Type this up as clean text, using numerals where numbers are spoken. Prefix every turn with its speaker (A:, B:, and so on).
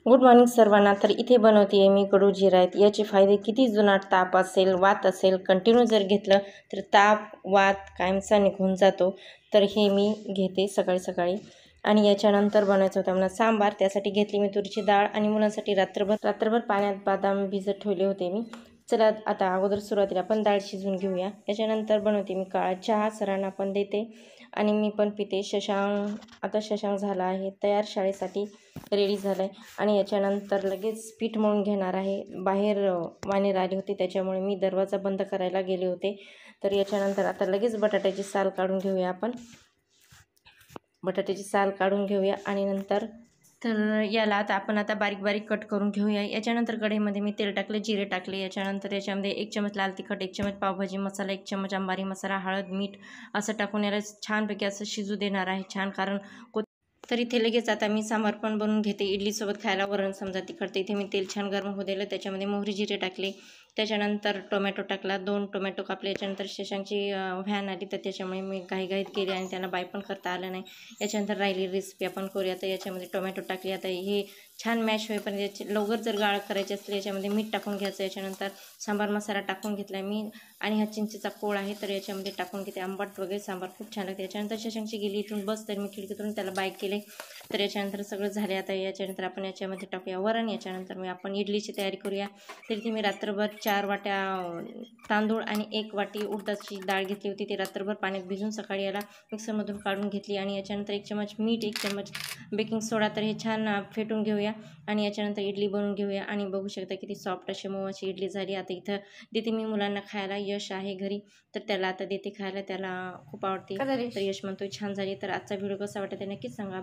A: Good morning सर्वांना। तर इथे बनवते आहे मी कडू जिरायत। याचे फायदे किती जुनाट ताप असेल, वात असेल, कंटिन्यू जर घेतलं तर ताप वात कायमचा निघून जातो। तर हे मी घेते सकाळी सकाळी। आणि याच्यानंतर बनायचं होतं मला सांबार। त्यासाठी घेतली मी तुरीची डाळ आणि मुलांसाठी रात्रभर पाण्यात बदाम भिजत ठेवले होते मी। चला आता अगोदर सुरुवातीला आपण डाळ शिजवून घेऊया। त्याच्यानंतर बनवते मी काळा चहा, सरांना पण देते आणि मी पण पिते। आता शशांक झाला आहे तयार, शाळेसाठी रेडी झालं आहे। आणि याच्यानंतर लगेच पीठ मळून घेणार आहे। बाहेर वानेर आले होते त्याच्यामुळे मी दरवाजा बंद करायला गेले होते। तर याच्यानंतर आता लगेच बटाट्याची साल काढून घेऊया आपण। बटाट्याची साल काढून घेऊया आणि नंतर याला आपण आता बारीक बारीक कट करून घेऊया। याच्यानंतर कढईमध्ये मी तेल टाकले, जिरे टाकले। याच्यानंतर याच्यामध्ये 1 चमच लाल तिखट, 1 चमच पावभाजी मसाला, 1 चमच अंबारी मसाला, हळद, मीठ असं टाकून याला छानपैकी असं शिजू देणार आहे छान। कारण तर इथे लगेच आता मी सांबार पण बनवून घेते। इडलीसोबत खायला वरण समजा तिखट। तर इथे मी तेल छान गरम होऊ दिलं, त्याच्यामध्ये मोहरी जिरे टाकले। त्याच्यानंतर टोमॅटो टाकला, 2 टोमॅटो कापले। याच्यानंतर शशांकची व्हॅन आली तर त्याच्यामुळे मी घाईघाईत केली आणि त्यांना बाय पण करता आलं नाही। याच्यानंतर राहिलेली रेसिपी आपण करूया। तर याच्यामध्ये टोमॅटो टाकले, आता हे छान मॅश होईपर्यंत याचे लवकर जर गाळ करायचे असले याच्यामध्ये मीठ टाकून घ्यायचं। याच्यानंतर सांबार मसाला टाकून घेतला मी आणि हा चिंचेचा कोळ आहे तर याच्यामध्ये टाकून घेते। आंबट वगैरे सांबार खूप छान लागते। याच्यानंतर शशांकची गेली इथून बस, तर मी खिडकीतून त्याला बाय केले। तर याच्यानंतर सगळं झाले। आता याच्यानंतर आपण याच्यामध्ये टाकूया वरण। याच्यानंतर मी आपण इडलीची तयारी करूया। तर इथे मी रात्रभर 4 वाट्या तांदूळ आणि 1 वाटी उडदाची डाळ घेतली होती। ती रात्रभर पाण्यात भिजून सकाळी याला मिक्सरमधून काढून घेतली आणि याच्यानंतर 1 चमच मीठ, 1 चमच बेकिंग सोडा, तर हे छान फेटून घेऊया आणि याच्यानंतर इडली बनवून घेऊया। आणि बघू शकता किती सॉफ्ट अशी मऊ अशी इडली झाली। आता इथं देते मी मुलांना खायला, यश आहे घरी तर त्याला आता देते खायला, त्याला खूप आवडते। तर यश म्हणतोय छान झाली। तर आजचा व्हिडिओ कसा वाटत ते नक्कीच सांगा।